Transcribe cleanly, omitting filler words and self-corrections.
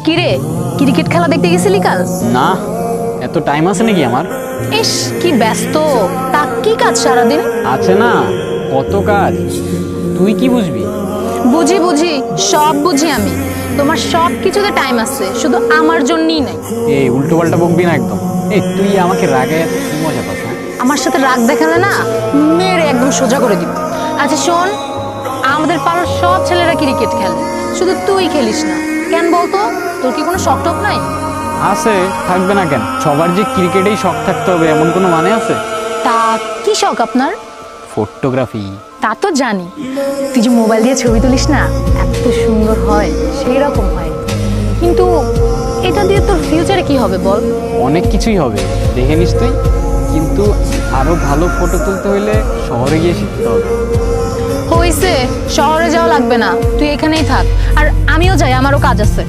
কিরে, ক্রিকেট খেলা দেখতে গেছিলি কাল? না, এত টাইম আছে নাকি আমার? ইস কি ব্যস্ত, তা কি কাজ সারাদিন? আছে না, কত কাজ। তুই কি বুঝবি? বুঝি বুঝি, সব বুঝি আমি। তোমার সব কিছুতে টাইম আছে, শুধু আমার জন্যই নাই। এই উল্টো পাল্টা বকবি না একদম। এই তুই আমাকে রাগে কি মজা পাস? হ্যাঁ? আমার সাথে রাগ দেখালে না, মেরে একদম সোজা করে দিব। আচ্ছা শোন, আমাদের পাড়ার সব ছেলেরা ক্রিকেট খেলে, শুধু তুই খেলিস না কেন বলতো? তোর কি কোনো শখ টখ নাই? আছে, থাকবে না কেন? সবার যে ক্রিকেটেই শখ থাকতে হবে এমন কোনো মানে আছে? তা কি শখ আপনার? ফটোগ্রাফি। তা তো জানি, তুই যে মোবাইল দিয়ে ছবি তুলিস না, এত সুন্দর হয়, সেই রকম হয়। কিন্তু এটা দিয়ে তোর ফিউচারে কি হবে বল? অনেক কিছুই হবে, দেখে নিস তুই। কিন্তু আরো ভালো ফটো তুলতে হইলে শহরে গিয়ে শিখতে হবে। হইছে, শহরে যাওয়া লাগবে না, তুই এখানেই থাক, আর আমিও যাই, আমারও কাজ আছে।